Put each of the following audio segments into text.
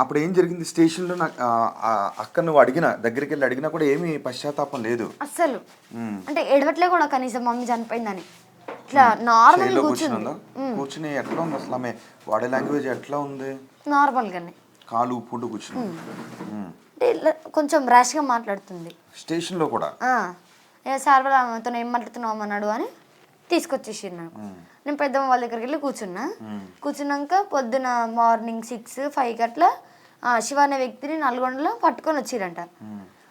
అప్పుడు ఏం జరిగింది స్టేషన్‌లో నాకు అక్క నువ్వు దగ్గరికెళ్ళి అడిగినా కూడా ఏమీ పశ్చాత్తాపం లేదు. అస్సలు. అంటే ఏడవట్లే కూడా కనీసం మమ్మీ చనిపోయిందని. ఇట్లా నార్మల్‌గా చైర్‌లో కూర్చుంది. కూర్చునుందా? కూర్చుని ఎట్లా ఉంది అసలు ఆమె బాడీ లాంగ్వేజ్ ఎట్లా ఉంది? నార్మల్‌గానే. కాలు ఊపుకుంటూ కూర్చుంది. అంటే ఇట్లా కొంచెం ర్యాష్‌గా మాట్లాడుతుంది. స్టేషన్‌లో కూడా? ఏ సార్ వాళ్ళ ఆమెతో ఏం మాట్లాడుతున్నావు అన్నాడు అని తీసుకొచ్చేసిర్రు నాకు. నేను పెద్దమ్మ వాళ్ళ దగ్గరికి వెళ్ళి కూర్చున్నా. కూర్చున్నాక పొద్దున మార్నింగ్ 6, 5 అట్లా శివ అనే వ్యక్తిని నల్గొండలో పట్టుకొని వచ్చిరంట.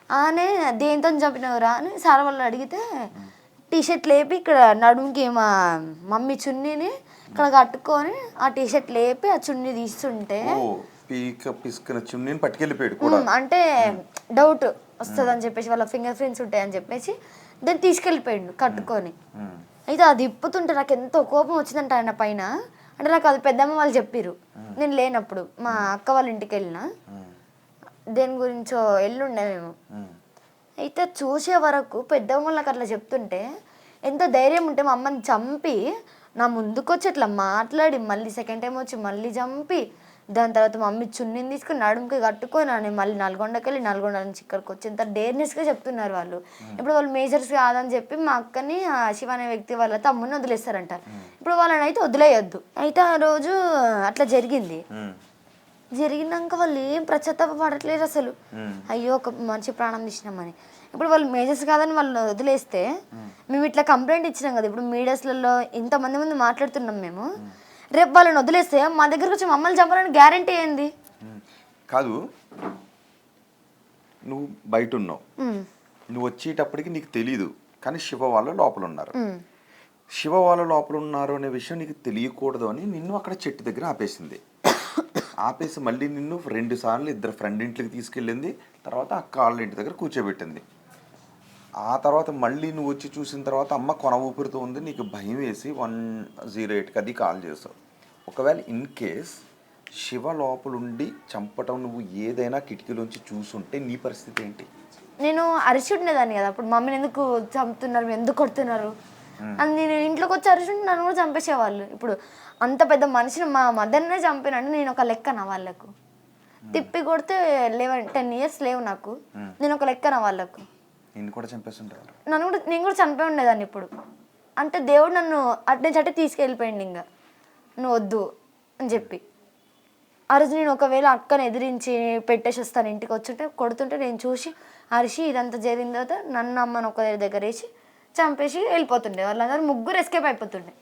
ఆనే దేంతో చంపినవురా అని సార్ వాళ్ళు అడిగితే టీషర్ట్ లేపి ఇక్కడ నడుముకి మా మమ్మీ చున్నీని ఇక్కడ కట్టుకొని ఆ టీషర్ట్ లేపి ఆ చున్నీ తీస్తుంటే పిసుకున్న చున్నీని పట్టుకెళ్ళిపోయాడు కూడా. అంటే డౌట్ వస్తుంది అని చెప్పేసి వాళ్ళ ఫింగర్ ప్రింట్స్ ఉంటాయని చెప్పేసి దాన్ని తీసుకెళ్ళిపోయాడు కట్టుకొని. అయితే అది ఇప్పుతుంటే నాకు ఎంతో కోపం వచ్చిందంట ఆయన పైన. అంటే నాకు అది పెద్దమ్మ వాళ్ళు చెప్పిర్రు నేను లేనప్పుడు మా అక్క వాళ్ళ ఇంటికి వెళ్ళిన దేని గురించో ఎల్లుండే మేము. అయితే చూసే వరకు పెద్దమ్మ వాళ్ళకి అట్లా చెప్తుంటే ఎంత ధైర్యం ఉంటే మా అమ్మని చంపి నా ముందుకు వచ్చి అట్లా మాట్లాడి మళ్ళీ సెకండ్ టైం వచ్చి మళ్ళీ చంపి దాని తర్వాత మా మమ్మీ చున్నీని తీసుకుని నడుముకి కట్టుకొని నేను మళ్ళీ నల్గొండకి వెళ్ళి నల్గొండ నుంచి ఇక్కడికి వచ్చి ఎంత డేర్నెస్గా చెప్తున్నారు వాళ్ళు. ఇప్పుడు వాళ్ళు మేజర్స్ కాదని చెప్పి మా అక్కని శివ అనే వ్యక్తి వాళ్ళ తమ్ముని వదిలేస్తారంట. ఇప్పుడు వాళ్ళని అయితే వదిలేయొద్దు. అయితే ఆ రోజు అట్లా జరిగింది. జరిగినాక వాళ్ళు ఏం పశ్చాత్తాప పడట్లేదు అసలు. అయ్యో ఒక మంచి ప్రాణం తీసినామని. ఇప్పుడు వాళ్ళు మేజర్స్ కాదని వాళ్ళు వదిలేస్తే మేము ఇట్లా కంప్లైంట్ ఇచ్చినాం కదా. ఇప్పుడు మీడియాస్లలో ఇంతమంది ముందు మాట్లాడుతున్నాం మేము. రేపు వాళ్ళని వదిలేస్తే మా దగ్గరకు వచ్చి మమ్మల్ని చంపాలని గ్యారంటీ ఏంది? కాదు, నువ్వు బయట ఉన్నావు, నువ్వు వచ్చేటప్పటికి నీకు తెలీదు, కానీ శివ వాళ్ళు లోపల ఉన్నారు. శివ వాళ్ళు లోపల ఉన్నారు అనే విషయం నీకు తెలియకూడదు అని నిన్ను అక్కడ చెట్టు దగ్గర ఆపేసింది. ఆపేసి మళ్ళీ నిన్ను 2 సార్లు ఇద్దరు ఫ్రెండ్ ఇంట్లోకి తీసుకెళ్ళింది. తర్వాత అక్క వాళ్ళ ఇంటి దగ్గర కూర్చోబెట్టింది. ఆ తర్వాత మళ్ళీ నువ్వు వచ్చి చూసిన తర్వాత అమ్మ కొన ఊపిరితో ఉంది, నీకు భయం వేసి 108కి అది కాల్ చేసావు. ఒకవేళ ఇన్ కేస్ శివ లోపలుండి చంపటం నువ్వు ఏదైనా కిటికీలోంచి చూసుంటే నీ పరిస్థితి ఏంటి? నేను అరిచి ఉండేదాన్ని కదా అప్పుడు. మమ్మీని ఎందుకు చంపుతున్నారు, ఎందుకు కొడుతున్నారు అని నేను ఇంట్లోకి వచ్చి అరిచి ఉంటే నన్ను కూడా చంపేసేవాళ్ళు. ఇప్పుడు అంత పెద్ద మనిషిని మా మదర్నే చంపినంటే నేను ఒక లెక్కనా వాళ్ళకు? తిప్పి కొడితే 10 years లేవు నాకు, నేను ఒక లెక్కనా వాళ్ళకు? నేను కూడా చంపేస్తుంటారు. నేను కూడా చనిపోయి ఉండేదాన్ని ఇప్పుడు. అంటే దేవుడు నన్ను అట్టే తీసుకెళ్ళిపోయింది. ఇంకా నువ్వు వద్దు అని చెప్పి ఆ రోజు నేను ఒకవేళ అక్కని ఎదిరించి పెట్టేసి వస్తాను ఇంటికి వచ్చుంటే కొడుతుంటే నేను చూసి అరిసి ఇదంతా జరిగిన తర్వాత నన్ను అమ్మని ఒక దగ్గర వేసి చంపేసి వెళ్ళిపోతుండే. వాళ్ళందరూ ముగ్గురు ఎస్కేప్ అయిపోతుండే.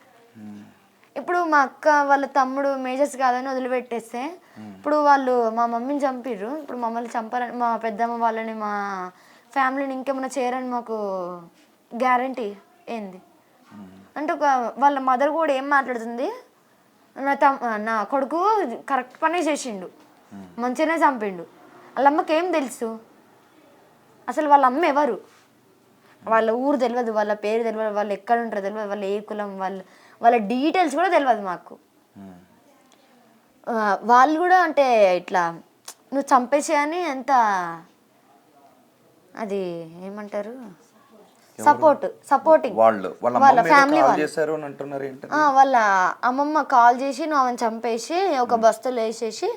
ఇప్పుడు మా అక్క వాళ్ళ తమ్ముడు మేజర్స్ కాదని వదిలిపెట్టేస్తే ఇప్పుడు వాళ్ళు మా మమ్మీని చంపిర్రు. ఇప్పుడు మమ్మల్ని చంపాలని మా పెద్దమ్మ వాళ్ళని మా ఫ్యామిలీని ఇంకేమైనా చేయరని మాకు గ్యారంటీ ఏంది? అంటే వాళ్ళ మదర్ కూడా ఏం మాట్లాడుతుంది, నా కొడుకు కరెక్ట్ పనే చేసిండు, మంచిగానే చంపిండు. వాళ్ళ అమ్మకి ఏం తెలుసు అసలు? వాళ్ళ అమ్మ ఎవరు? వాళ్ళ ఊరు తెలియదు, వాళ్ళ పేరు తెలియదు, వాళ్ళు ఎక్కడ ఉంటారో తెలియదు, వాళ్ళ ఏ కులం, వాళ్ళ డీటెయిల్స్ కూడా తెలియదు మాకు. వాళ్ళు కూడా అంటే ఇట్లా నువ్వు చంపేసేయని ఎంత అది ఏమంటారు, సపోర్టింగ్ వాళ్ళ ఫ్యామిలీ వాళ్ళ అమ్మమ్మ కాల్ చేసి నువ్వు ఆమెను చంపేసి ఒక బస్తలో వేసేసి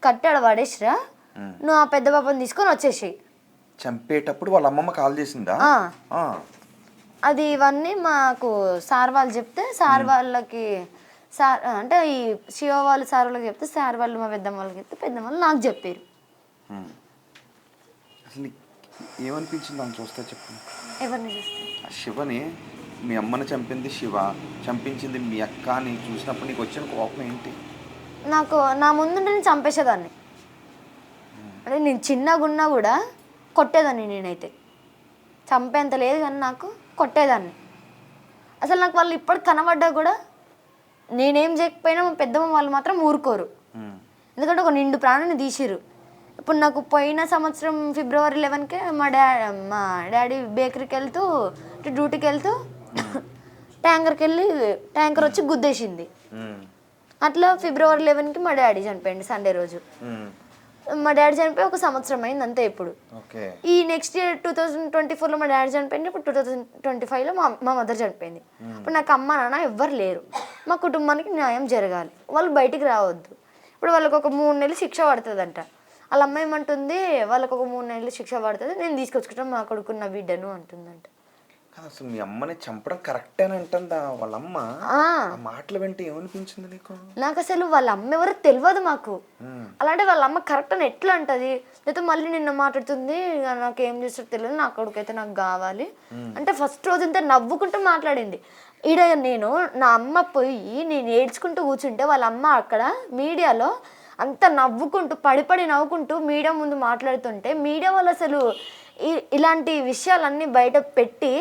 కట్టాడు పడేసిరా, నువ్వు ఆ పెద్ద పాపని తీసుకొని వచ్చేసి. చంపేటప్పుడు వాళ్ళ అమ్మమ్మ కాల్ చేసిందా? అది ఇవన్నీ మాకు సార్ వాళ్ళు చెప్తే సార్ వాళ్ళకి సార్ అంటే ఈ శివ వాళ్ళు సార్ వాళ్ళకి చెప్తే సార్ వాళ్ళు మా పెద్దమ్మ వాళ్ళకి చెప్తే పెద్దమ్మ వాళ్ళు నాకు చెప్పారు. అసలు ఏమనిపించింది అని చూస్తా చెప్పు. ఎవరిని చూస్తే? శివని మీ అమ్మని చంపింది శివ, చంపించింది మీ అక్క అని చూసినప్పుడు నీకు వచ్చిన కోపం ఏంటి? నాకు నా ముందు నేను చంపేసేదాన్ని. అంటే నేను చిన్నగా ఉన్నా కూడా కొట్టేదాన్ని. నేనైతే చంపేంత లేదు కానీ నాకు కొట్టేదాన్ని. అసలు నాకు వాళ్ళు ఇప్పటికి కనబడ్డా కూడా నేనేం చేయకపోయినా మా పెద్దమ్మ వాళ్ళు మాత్రం ఊరుకోరు. ఎందుకంటే ఒక నిండు ప్రాణాన్ని తీసిరు. ఇప్పుడు నాకు పోయిన సంవత్సరం February 11కే మా డాడీ బేకరీకి వెళ్తూ డ్యూటీకి వెళ్తూ ట్యాంకర్ వచ్చి గుద్దేసింది. అట్లా February 11కి మా డాడీ చనిపోయింది సండే రోజు. మా డాడీ చనిపోయి 1 సంవత్సరం అయింది అంతే. ఇప్పుడు ఈ నెక్స్ట్ ఇయర్ 2024లో మా డాడీ చనిపోయింది. ఇప్పుడు 2025లో మా మదర్ చనిపోయింది. ఇప్పుడు నాకు అమ్మ నాన్న ఎవ్వరు లేరు. మా కుటుంబానికి న్యాయం జరగాలి, వాళ్ళు బయటికి రావద్దు. ఇప్పుడు వాళ్ళకి ఒక 3 నెలలు శిక్ష పడుతుందంట. వాళ్ళ అమ్మ ఏమంటుంది, వాళ్ళకి ఒక 3 నెలలు శిక్ష పడుతుంది, నేను తీసుకొచ్చుకుంటాను మా కొడుకున్న బిడ్డను అంటుందంట. అసలు మీ అమ్మని చంపడం కరెక్టేనా అంటుందా వాళ్ళమ్మ? ఆ మాటలు వింటే ఏమనిపించింది నీకు? నాకు అసలు వాళ్ళ అమ్మ ఎవరో తెలియదు మాకు. అలాంటి వాళ్ళ అమ్మ కరెక్ట్ అని ఎట్లా అంటది? లేకపోతే మళ్ళీ నిన్న మాట్లాడుతుంది, నాకు ఏం చేస్తారో తెలియదు, నా కొడుకైతే నాకు కావాలి అంటే ఫస్ట్ రోజంతా నవ్వుకుంటూ మాట్లాడింది. ఈడ నేను నా అమ్మ పోయి నేను ఏడ్చుకుంటూ కూర్చుంటే వాళ్ళ అమ్మ అక్కడ మీడియాలో అంత నవ్వుకుంటూ పడి నవ్వుకుంటూ మీడియా ముందు మాట్లాడుతుంటే మీడియా వాళ్ళు అసలు ఇలాంటి విషయాలన్నీ బయట పెట్టి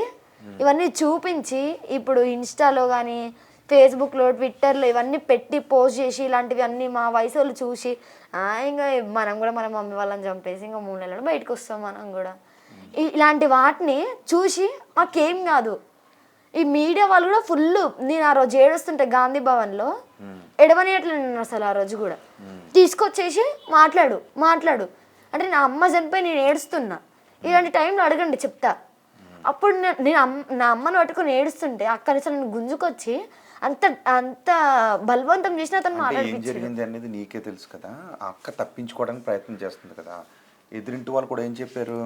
ఇవన్నీ చూపించి ఇప్పుడు ఇన్స్టాలో కానీ ఫేస్బుక్లో ట్విట్టర్లో ఇవన్నీ పెట్టి పోస్ట్ చేసి ఇలాంటివి అన్నీ మా వయసు వాళ్ళు చూసి ఇంకా మనం కూడా మన మమ్మీ వాళ్ళని చంపేసి ఇంకా 3 నెలలు బయటకు వస్తాం మనం కూడా. ఇలాంటి వాటిని చూసి మాకేం కాదు. ఈ మీడియా వాళ్ళు కూడా ఫుల్, నేను ఆ రోజు ఏడుస్తుంటే గాంధీ భవన్లో ఎడవనియట్లేదు నేను అసలు. ఆ రోజు కూడా తీసుకొచ్చేసి మాట్లాడు అంటే నా అమ్మ చనిపోయి నేను ఏడుస్తున్నా. ఇలాంటి టైంలో అడగండి చెప్తా. అప్పుడు నేను నా అమ్మను పట్టుకొని ఏడుస్తుంటే అక్కడి నుంచి నన్ను గుంజుకొచ్చి అంత బలవంతం చేసిన అతను ఏం జరిగింది అనేది నీకే తెలుసు కదా. ఆ అక్క తప్పించుకోవడానికి ప్రయత్నం చేస్తుంది కదా. ఎదురింటి వాళ్ళు కూడా ఏం చెప్పారు,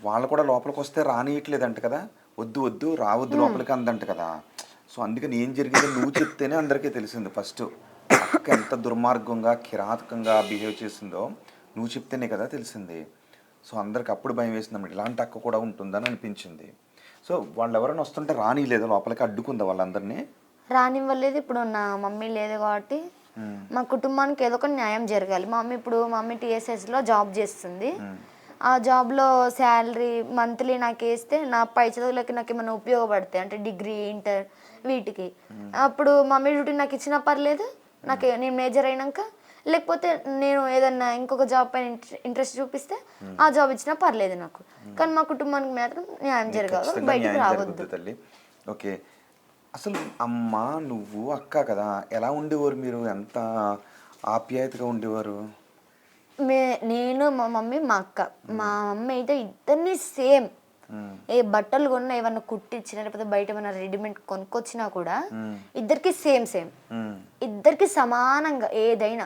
వాళ్ళు కూడా లోపలికి వస్తే రానియట్లేదంట కదా, వద్దు రావద్దు లోపలికి అందంట కదా. సో అందుకని ఏం జరిగిందో నువ్వు చెప్తేనే అందరికీ తెలిసింది. ఫస్ట్ అక్క ఎంత దుర్మార్గంగా కిరాతకంగా బిహేవ్ చేసిందో నువ్వు చెప్తేనే కదా తెలిసింది. సో అందరికి అప్పుడు భయం వేసిందన్నమాట, ఇలాంటి అక్క కూడా ఉంటుందని అనిపించింది. సో వాళ్ళు ఎవరైనా వస్తుంటే రానిలేదు లోపలికి, అడ్డుకుందా వాళ్ళందరినీ? రానివ్వలేదు. ఇప్పుడు నా మమ్మీ లేదు కాబట్టి మా కుటుంబానికి ఏదో ఒక న్యాయం జరగాలి. మా మమ్మీ TSSలో జాబ్ చేస్తుంది. ఆ జాబ్లో శాలరీ మంత్లీ నాకు వేస్తే నా పై చదువులకి నాకు ఏమైనా ఉపయోగపడతాయి అంటే డిగ్రీ ఇంటర్ వీటికి. అప్పుడు మమ్మీ డ్యూటీ నాకు ఇచ్చినా పర్లేదు, నేను మేజర్ అయినాక, లేకపోతే నేను ఏదన్నా ఇంకొక జాబ్ పైన ఇంట్రెస్ట్ చూపిస్తే ఆ జాబ్ ఇచ్చినా పర్లేదు నాకు. కానీ మా కుటుంబానికి మాత్రం న్యాయం జరగాలి, బయటకు రావద్దు. తల్లి ఓకే. అసలు అమ్మ నువ్వు అక్క కదా, ఎలా ఉండేవారు మీరు? ఎంత ఆప్యాయతగా ఉండేవారు? నేను మా మమ్మీ మా అక్క. మా మమ్మీ అయితే ఇద్దరిని సేమ్, ఏ బట్టలు కొన్నా ఏమన్నా కుట్టించినా లేకపోతే బయట ఏమైనా రెడీమేడ్ కొనుక్కొచ్చినా కూడా ఇద్దరికి సేమ్ ఇద్దరికి సమానంగా ఏదైనా